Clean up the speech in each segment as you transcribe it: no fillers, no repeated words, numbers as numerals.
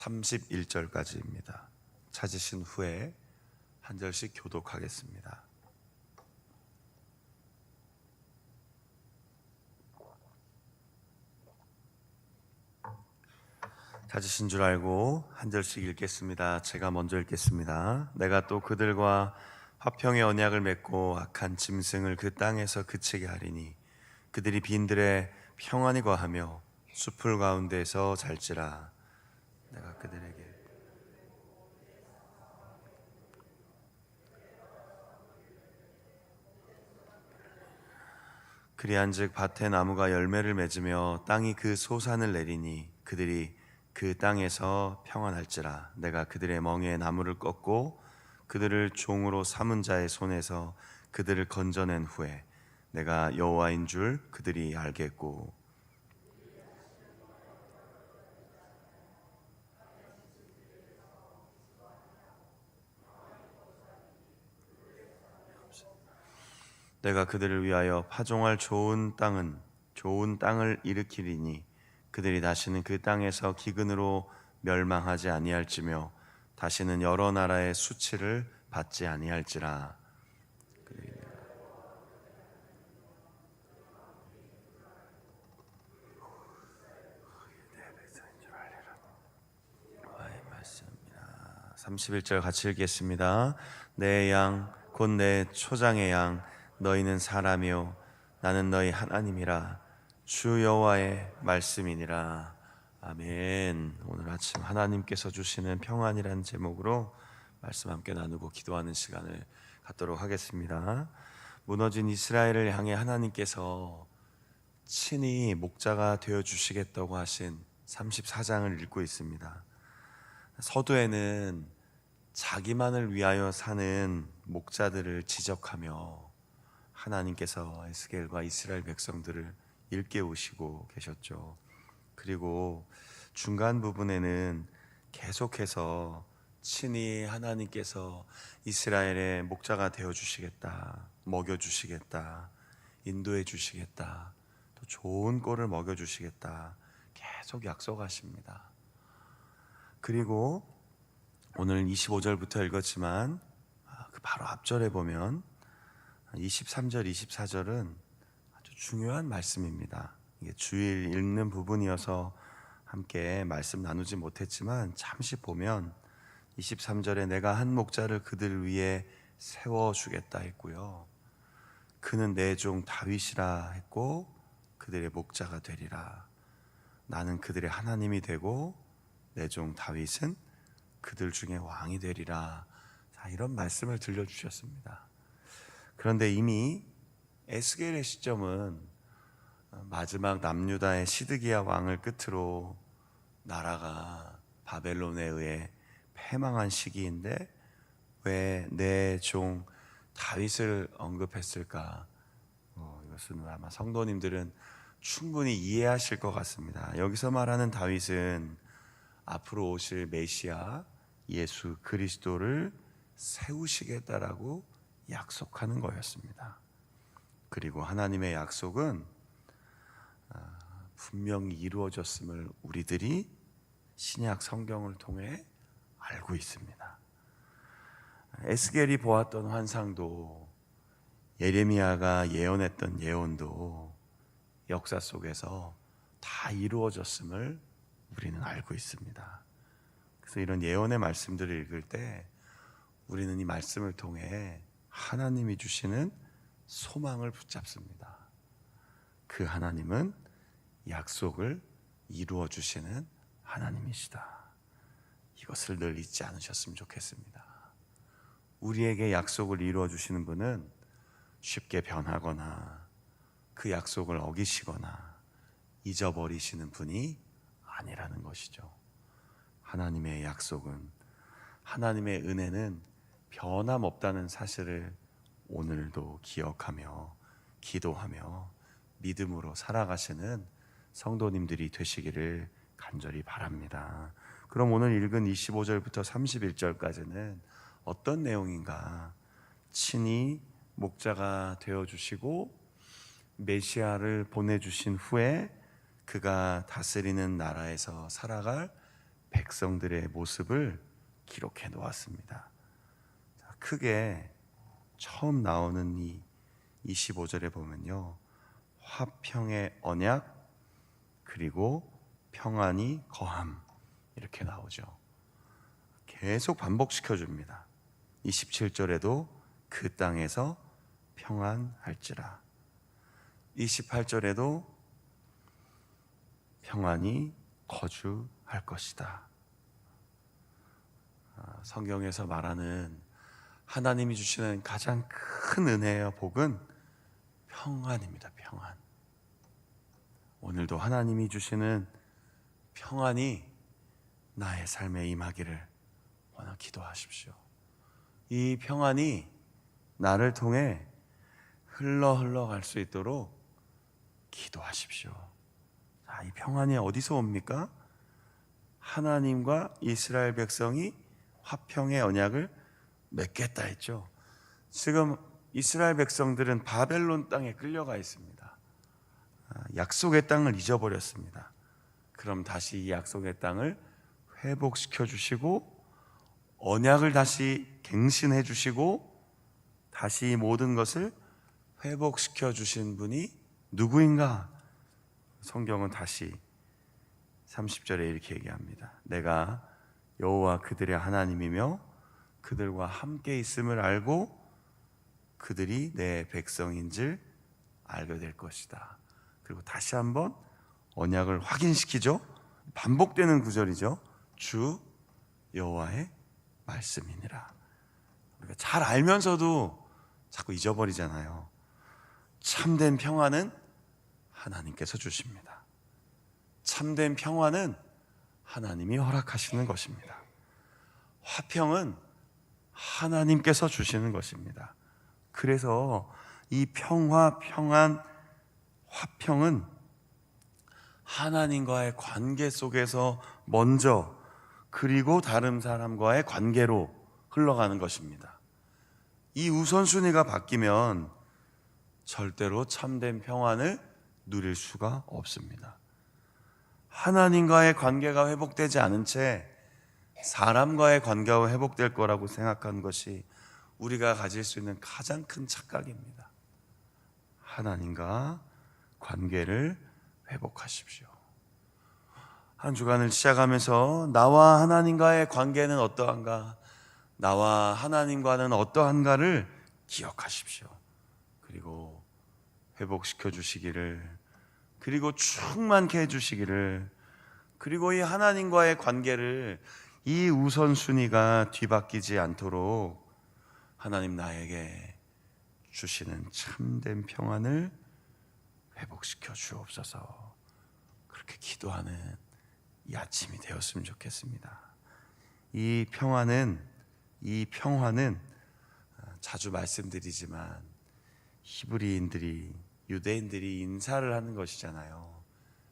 31절까지입니다. 찾으신 후에 한 절씩 교독하겠습니다. 찾으신 줄 알고 한 절씩 읽겠습니다. 제가 먼저 읽겠습니다. 내가 또 그들과 화평의 언약을 맺고 악한 짐승을 그 땅에서 그치게 하리니 그들이 빈들에 평안히 거하며 숲풀 가운데서 잘지라. 내가 그들에게 그리한즉 밭에 나무가 열매를 맺으며 땅이 그 소산을 내리니 그들이 그 땅에서 평안할지라. 내가 그들의 멍에 나무를 꺾고 그들을 종으로 삼은 자의 손에서 그들을 건져낸 후에 내가 여호와인 줄 그들이 알겠고 내가 그들을 위하여 파종할 좋은 땅을 일으키리니 그들이 다시는 그 땅에서 기근으로 멸망하지 아니할지며 다시는 여러 나라의 수치를 받지 아니할지라. 말씀입니다. 31절 같이 읽겠습니다. 내 양 곧 내 초장의 양 너희는 사람이요 나는 너희 하나님이라. 주 여호와의 말씀이니라. 아멘. 오늘 아침 하나님께서 주시는 평안이라는 제목으로 말씀 함께 나누고 기도하는 시간을 갖도록 하겠습니다. 무너진 이스라엘을 향해 하나님께서 친히 목자가 되어 주시겠다고 하신 34장을 읽고 있습니다. 서두에는 자기만을 위하여 사는 목자들을 지적하며 하나님께서 에스겔과 이스라엘 백성들을 일깨우시고 계셨죠. 그리고 중간 부분에는 계속해서 친히 하나님께서 이스라엘의 목자가 되어 주시겠다, 먹여 주시겠다, 인도해 주시겠다, 또 좋은 꼴을 먹여 주시겠다 계속 약속하십니다. 그리고 오늘 25절부터 읽었지만 그 바로 앞절에 보면 23절, 24절은 아주 중요한 말씀입니다. 이게 주일 읽는 부분이어서 함께 말씀 나누지 못했지만 잠시 보면 23절에 내가 한 목자를 그들 위에 세워주겠다 했고요. 그는 내 종 다윗이라 했고 그들의 목자가 되리라. 나는 그들의 하나님이 되고 내 종 다윗은 그들 중에 왕이 되리라. 자, 이런 말씀을 들려주셨습니다. 그런데 이미 에스겔의 시점은 마지막 남유다의 시드기야 왕을 끝으로 나라가 바벨론에 의해 패망한 시기인데 왜 내 종 다윗을 언급했을까? 이것은 아마 성도님들은 충분히 이해하실 것 같습니다. 여기서 말하는 다윗은 앞으로 오실 메시아 예수 그리스도를 세우시겠다라고 약속하는 거였습니다. 그리고 하나님의 약속은 분명히 이루어졌음을 우리들이 신약 성경을 통해 알고 있습니다. 에스겔이 보았던 환상도 예레미야가 예언했던 예언도 역사 속에서 다 이루어졌음을 우리는 알고 있습니다. 그래서 이런 예언의 말씀들을 읽을 때 우리는 이 말씀을 통해 하나님이 주시는 소망을 붙잡습니다. 그 하나님은 약속을 이루어 주시는 하나님이시다. 이것을 늘 잊지 않으셨으면 좋겠습니다. 우리에게 약속을 이루어 주시는 분은 쉽게 변하거나 그 약속을 어기시거나 잊어버리시는 분이 아니라는 것이죠. 하나님의 약속은, 하나님의 은혜는 변함없다는 사실을 오늘도 기억하며 기도하며 믿음으로 살아가시는 성도님들이 되시기를 간절히 바랍니다. 그럼 오늘 읽은 25절부터 31절까지는 어떤 내용인가? 친히 목자가 되어주시고 메시아를 보내주신 후에 그가 다스리는 나라에서 살아갈 백성들의 모습을 기록해 놓았습니다. 크게 처음 나오는 이 25절에 보면요, 화평의 언약 그리고 평안이 거함, 이렇게 나오죠. 계속 반복시켜 줍니다. 27절에도 그 땅에서 평안할지라, 28절에도 평안이 거주할 것이다. 성경에서 말하는 하나님이 주시는 가장 큰 은혜와 복은 평안입니다. 평안. 오늘도 하나님이 주시는 평안이 나의 삶에 임하기를 원하 기도하십시오. 이 평안이 나를 통해 흘러갈 수 있도록 기도하십시오. 자, 이 평안이 어디서 옵니까? 하나님과 이스라엘 백성이 화평의 언약을 맺겠다 했죠. 지금 이스라엘 백성들은 바벨론 땅에 끌려가 있습니다. 약속의 땅을 잊어버렸습니다. 그럼 다시 이 약속의 땅을 회복시켜 주시고 언약을 다시 갱신해 주시고 다시 모든 것을 회복시켜 주신 분이 누구인가? 성경은 다시 30절에 이렇게 얘기합니다. 내가 여호와 그들의 하나님이며 그들과 함께 있음을 알고 그들이 내 백성인 줄 알게 될 것이다. 그리고 다시 한번 언약을 확인시키죠. 반복되는 구절이죠. 주 여호와의 말씀이니라. 우리가 잘 알면서도 자꾸 잊어버리잖아요. 참된 평안은 하나님께서 주십니다. 참된 평안은 하나님이 허락하시는 것입니다. 화평은 하나님께서 주시는 것입니다. 그래서 이 평화, 평안, 화평은 하나님과의 관계 속에서 먼저, 그리고 다른 사람과의 관계로 흘러가는 것입니다. 이 우선순위가 바뀌면 절대로 참된 평안을 누릴 수가 없습니다. 하나님과의 관계가 회복되지 않은 채 사람과의 관계가 회복될 거라고 생각하는 것이 우리가 가질 수 있는 가장 큰 착각입니다. 하나님과 관계를 회복하십시오. 한 주간을 시작하면서 나와 하나님과의 관계는 어떠한가, 나와 하나님과는 어떠한가를 기억하십시오. 그리고 회복시켜 주시기를, 그리고 충만케 해주시기를, 그리고 이 하나님과의 관계를 이 우선순위가 뒤바뀌지 않도록 하나님 나에게 주시는 참된 평안을 회복시켜 주옵소서. 그렇게 기도하는 이 아침이 되었으면 좋겠습니다. 이 평화는 자주 말씀드리지만 히브리인들이, 유대인들이 인사를 하는 것이잖아요.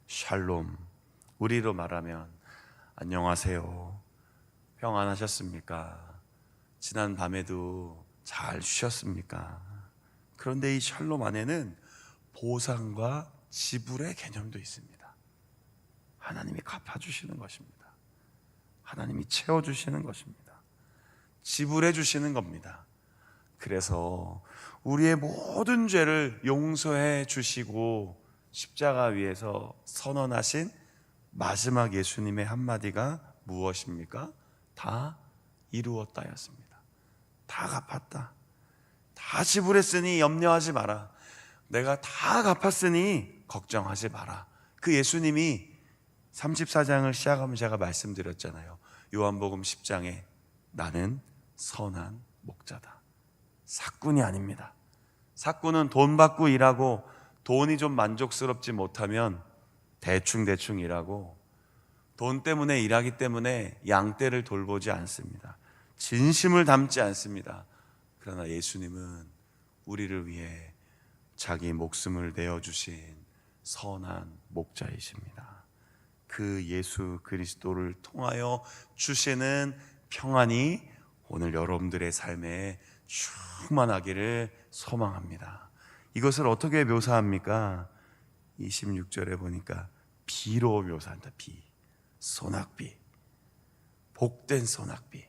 샬롬, 우리로 말하면 안녕하세요, 평안하셨습니까? 지난 밤에도 잘 쉬었습니까? 그런데 이 샬롬 안에는 보상과 지불의 개념도 있습니다. 하나님이 갚아주시는 것입니다. 하나님이 채워주시는 것입니다. 지불해 주시는 겁니다. 그래서 우리의 모든 죄를 용서해 주시고 십자가 위에서 선언하신 마지막 예수님의 한마디가 무엇입니까? 다 이루었다였습니다. 다 갚았다. 다 지불했으니 염려하지 마라. 내가 다 갚았으니 걱정하지 마라. 그 예수님이 34장을 시작하면 제가 말씀드렸잖아요. 요한복음 10장에 나는 선한 목자다. 삭군이 아닙니다. 삭군은 돈 받고 일하고 돈이 좀 만족스럽지 못하면 대충 일하고 돈 때문에 일하기 때문에 양떼를 돌보지 않습니다. 진심을 담지 않습니다. 그러나 예수님은 우리를 위해 자기 목숨을 내어주신 선한 목자이십니다. 그 예수 그리스도를 통하여 주시는 평안이 오늘 여러분들의 삶에 충만하기를 소망합니다. 이것을 어떻게 묘사합니까? 26절에 보니까 비로 묘사한다. 비, 소낙비. 복된 소낙비.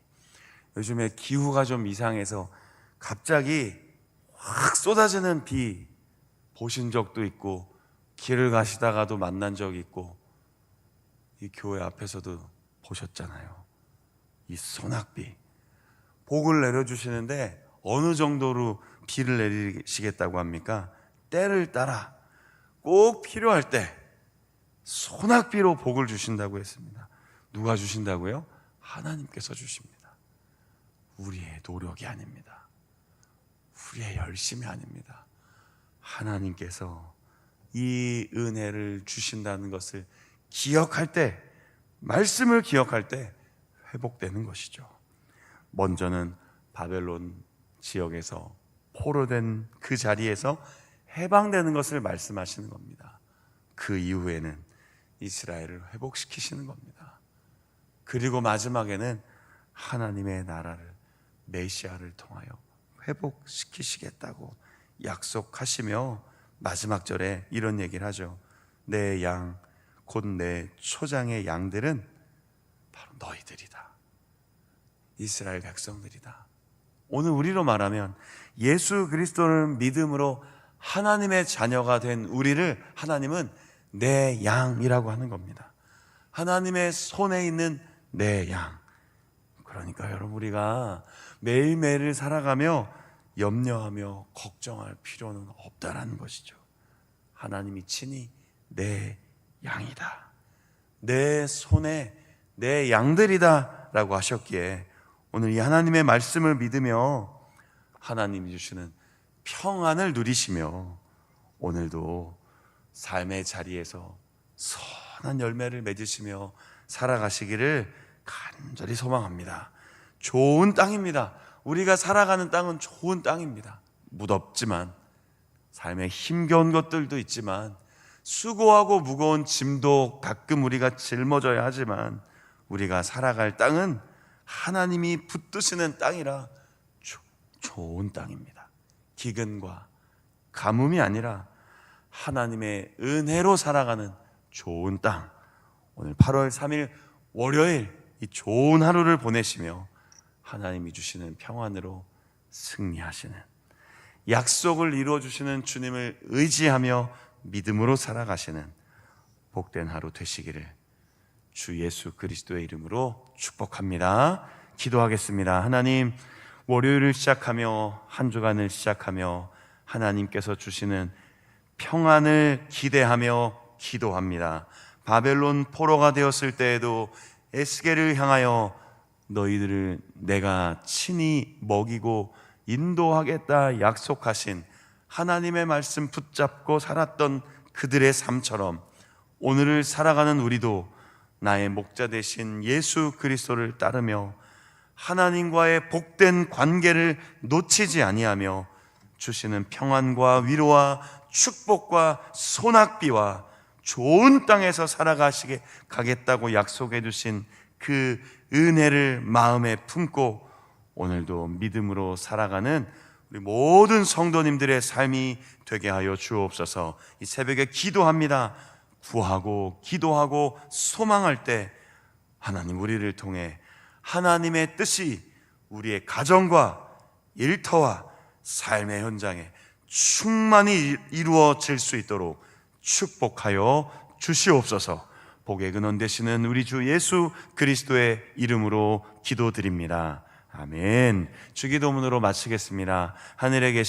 요즘에 기후가 좀 이상해서 갑자기 확 쏟아지는 비 보신 적도 있고, 길을 가시다가도 만난 적이 있고, 이 교회 앞에서도 보셨잖아요. 이 소낙비, 복을 내려주시는데 어느 정도로 비를 내리시겠다고 합니까? 때를 따라 꼭 필요할 때 소낙비로 복을 주신다고 했습니다. 누가 주신다고요? 하나님께서 주십니다. 우리의 노력이 아닙니다. 우리의 열심이 아닙니다. 하나님께서 이 은혜를 주신다는 것을 기억할 때, 말씀을 기억할 때 회복되는 것이죠. 먼저는 바벨론 지역에서 포로된 그 자리에서 해방되는 것을 말씀하시는 겁니다. 그 이후에는 이스라엘을 회복시키시는 겁니다. 그리고 마지막에는 하나님의 나라를, 메시아를 통하여 회복시키시겠다고 약속하시며 마지막 절에 이런 얘기를 하죠. 내 양, 곧 내 초장의 양들은 바로 너희들이다. 이스라엘 백성들이다. 오늘 우리로 말하면 예수 그리스도를 믿음으로 하나님의 자녀가 된 우리를 하나님은 내 양이라고 하는 겁니다. 하나님의 손에 있는 내 양. 그러니까 여러분, 우리가 매일매일을 살아가며 염려하며 걱정할 필요는 없다라는 것이죠. 하나님이 친히 내 양이다, 내 손에 내 양들이다 라고 하셨기에 오늘 이 하나님의 말씀을 믿으며 하나님이 주시는 평안을 누리시며 오늘도 삶의 자리에서 선한 열매를 맺으시며 살아가시기를 간절히 소망합니다. 좋은 땅입니다. 우리가 살아가는 땅은 좋은 땅입니다. 무덥지만, 삶에 힘겨운 것들도 있지만, 수고하고 무거운 짐도 가끔 우리가 짊어져야 하지만, 우리가 살아갈 땅은 하나님이 붙드시는 땅이라 좋은 땅입니다. 기근과 가뭄이 아니라 하나님의 은혜로 살아가는 좋은 땅. 오늘 8월 3일 월요일 이 좋은 하루를 보내시며 하나님이 주시는 평안으로 승리하시는, 약속을 이루어주시는 주님을 의지하며 믿음으로 살아가시는 복된 하루 되시기를 주 예수 그리스도의 이름으로 축복합니다. 기도하겠습니다. 하나님, 월요일을 시작하며 한 주간을 시작하며 하나님께서 주시는 평안을 기대하며 기도합니다. 바벨론 포로가 되었을 때에도 에스겔을 향하여 너희들을 내가 친히 먹이고 인도하겠다 약속하신 하나님의 말씀 붙잡고 살았던 그들의 삶처럼 오늘을 살아가는 우리도 나의 목자 되신 예수 그리스도를 따르며 하나님과의 복된 관계를 놓치지 아니하며 주시는 평안과 위로와 축복과 소낙비와 좋은 땅에서 살아가시게 가겠다고 약속해 주신 그 은혜를 마음에 품고 오늘도 믿음으로 살아가는 우리 모든 성도님들의 삶이 되게 하여 주옵소서. 이 새벽에 기도합니다. 구하고 기도하고 소망할 때 하나님, 우리를 통해 하나님의 뜻이 우리의 가정과 일터와 삶의 현장에 충만히 이루어질 수 있도록 축복하여 주시옵소서. 복의 근원 되시는 우리 주 예수 그리스도의 이름으로 기도드립니다. 아멘. 주기도문으로 마치겠습니다. 하늘에 계신